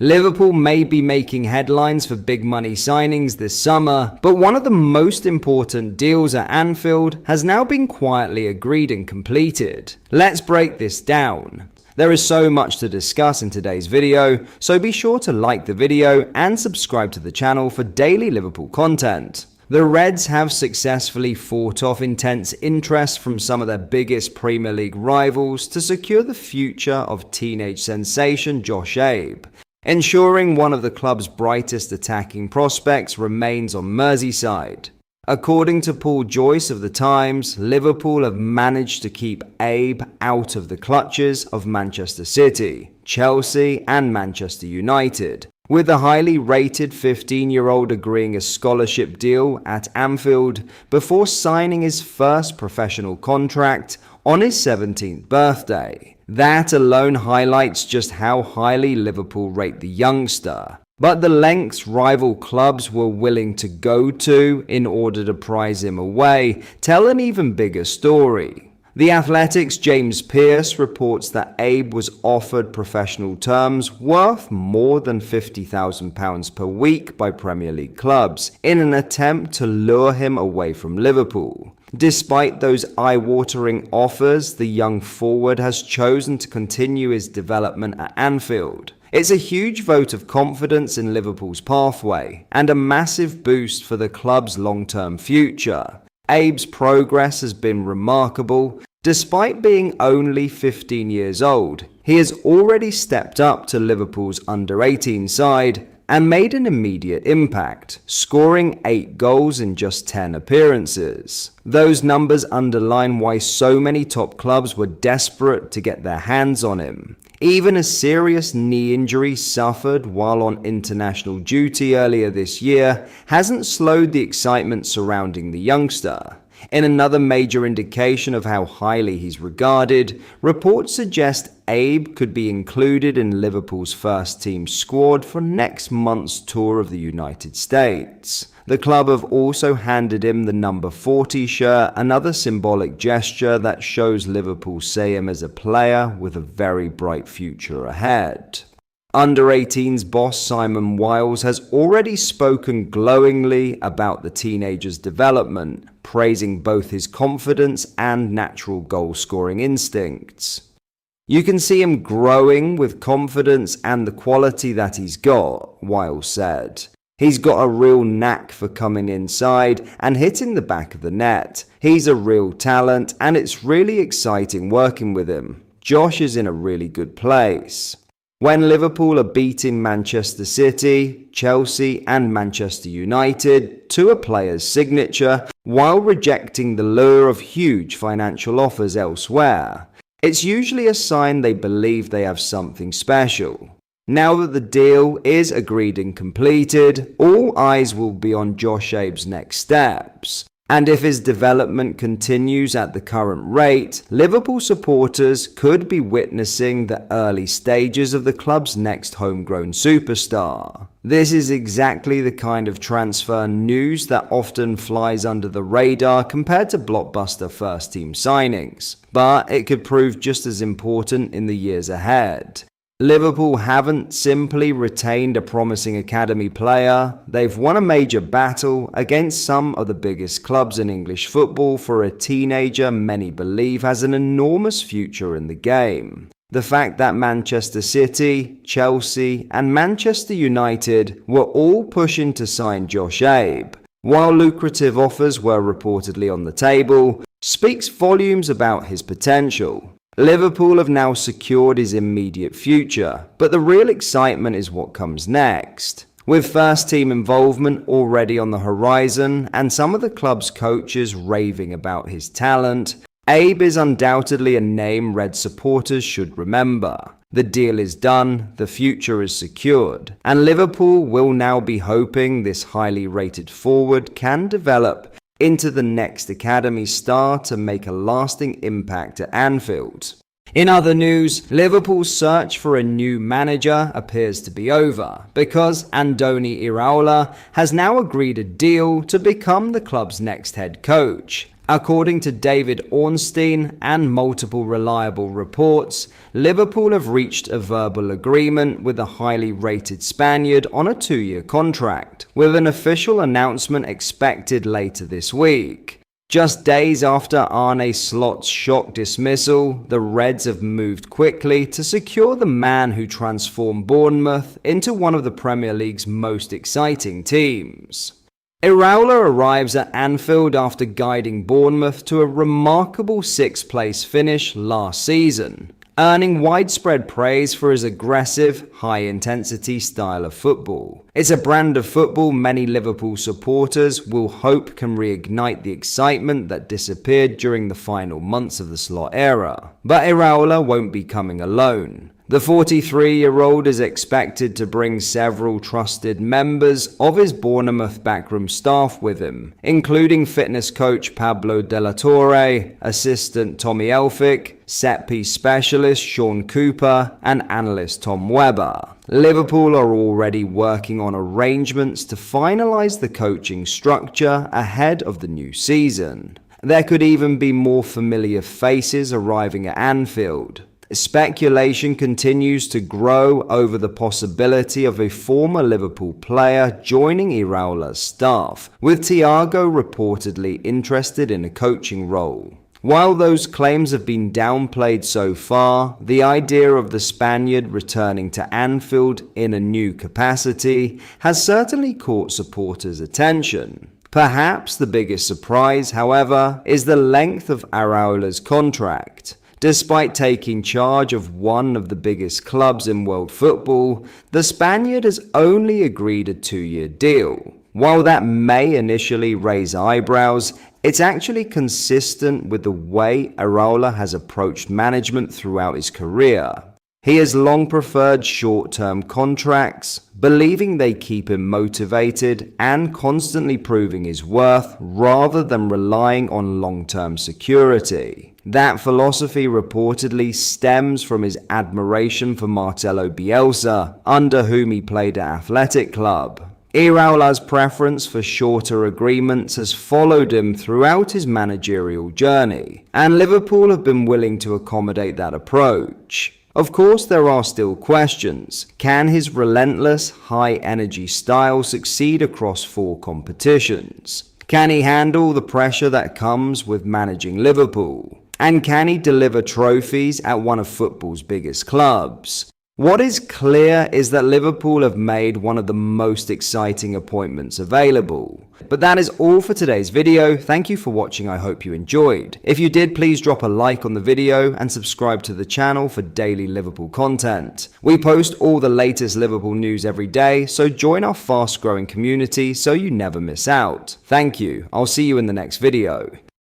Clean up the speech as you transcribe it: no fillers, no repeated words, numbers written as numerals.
Liverpool may be making headlines for big money signings this summer, but one of the most important deals at Anfield has now been quietly agreed and completed. Let's break this down. There is so much to discuss in today's video, so be sure to like the video and subscribe to the channel for daily Liverpool content. The Reds have successfully fought off intense interest from some of their biggest Premier League rivals to secure the future of teenage sensation Josh Abe, ensuring one of the club's brightest attacking prospects remains on Merseyside. According to Paul Joyce of The Times, Liverpool have managed to keep Abe out of the clutches of Manchester City, Chelsea and Manchester United, with the highly rated 15-year-old agreeing a scholarship deal at Anfield before signing his first professional contract on his 17th birthday. That alone highlights just how highly Liverpool rate the youngster. But the lengths rival clubs were willing to go to in order to prize him away tell an even bigger story. The Athletic's James Pearce reports that Abe was offered professional terms worth more than £50,000 per week by Premier League clubs in an attempt to lure him away from Liverpool. Despite those eye-watering offers, the young forward has chosen to continue his development at Anfield. It's a huge vote of confidence in Liverpool's pathway and a massive boost for the club's long-term future. Abe's progress has been remarkable. Despite being only 15 years old, he has already stepped up to Liverpool's under-18 side and made an immediate impact, scoring 8 goals in just 10 appearances. Those numbers underline why so many top clubs were desperate to get their hands on him. Even a serious knee injury suffered while on international duty earlier this year hasn't slowed the excitement surrounding the youngster. In another major indication of how highly he's regarded, reports suggest Abe could be included in Liverpool's first team squad for next month's tour of the United States. The club have also handed him the number 40 shirt, another symbolic gesture that shows Liverpool see him as a player with a very bright future ahead. Under-18's boss Simon Wiles has already spoken glowingly about the teenager's development, praising both his confidence and natural goal-scoring instincts. "You can see him growing with confidence and the quality that he's got," Wiles said. "He's got a real knack for coming inside and hitting the back of the net. He's a real talent and it's really exciting working with him. Josh is in a really good place." When Liverpool are beating Manchester City, Chelsea and Manchester United to a player's signature while rejecting the lure of huge financial offers elsewhere, it's usually a sign they believe they have something special. Now that the deal is agreed and completed, all eyes will be on Josh Abe's next steps. And if his development continues at the current rate, Liverpool supporters could be witnessing the early stages of the club's next homegrown superstar. This is exactly the kind of transfer news that often flies under the radar compared to blockbuster first-team signings, but it could prove just as important in the years ahead. Liverpool haven't simply retained a promising academy player, they've won a major battle against some of the biggest clubs in English football for a teenager many believe has an enormous future in the game. The fact that Manchester City, Chelsea and Manchester United were all pushing to sign Josh Abe, while lucrative offers were reportedly on the table, speaks volumes about his potential. Liverpool have now secured his immediate future, but the real excitement is what comes next. With first-team involvement already on the horizon and some of the club's coaches raving about his talent, Abe is undoubtedly a name Red supporters should remember. The deal is done, the future is secured, and Liverpool will now be hoping this highly rated forward can develop into the next academy star to make a lasting impact at Anfield. In other news, Liverpool's search for a new manager appears to be over, because Andoni Iraola has now agreed a deal to become the club's next head coach. According to David Ornstein and multiple reliable reports, Liverpool have reached a verbal agreement with the highly rated Spaniard on a 2-year contract, with an official announcement expected later this week. Just days after Arne Slot's shock dismissal, the Reds have moved quickly to secure the man who transformed Bournemouth into one of the Premier League's most exciting teams. Iraola arrives at Anfield after guiding Bournemouth to a remarkable 6th-place finish last season, earning widespread praise for his aggressive, high-intensity style of football. It's a brand of football many Liverpool supporters will hope can reignite the excitement that disappeared during the final months of the Slot era. But Iraola won't be coming alone. The 43-year-old is expected to bring several trusted members of his Bournemouth backroom staff with him, including fitness coach Pablo De La Torre, assistant Tommy Elphick, set-piece specialist Sean Cooper, and analyst Tom Webber. Liverpool are already working on arrangements to finalise the coaching structure ahead of the new season. There could even be more familiar faces arriving at Anfield. Speculation continues to grow over the possibility of a former Liverpool player joining Iraola's staff, with Thiago reportedly interested in a coaching role. While those claims have been downplayed so far, the idea of the Spaniard returning to Anfield in a new capacity has certainly caught supporters' attention. Perhaps the biggest surprise, however, is the length of Iraola's contract. Despite taking charge of one of the biggest clubs in world football, the Spaniard has only agreed a 2-year deal. While that may initially raise eyebrows, it's actually consistent with the way Iraola has approached management throughout his career. He has long preferred short-term contracts, believing they keep him motivated and constantly proving his worth rather than relying on long-term security. That philosophy reportedly stems from his admiration for Marcelo Bielsa, under whom he played at Athletic Club. Iraola's preference for shorter agreements has followed him throughout his managerial journey, and Liverpool have been willing to accommodate that approach. Of course, there are still questions. Can his relentless, high-energy style succeed across 4 competitions? Can he handle the pressure that comes with managing Liverpool? And can he deliver trophies at one of football's biggest clubs? What is clear is that Liverpool have made one of the most exciting appointments available. But that is all for today's video. Thank you for watching. I hope you enjoyed. If you did, please drop a like on the video and subscribe to the channel for daily Liverpool content. We post all the latest Liverpool news every day, so join our fast-growing community so you never miss out. Thank you. I'll see you in the next video.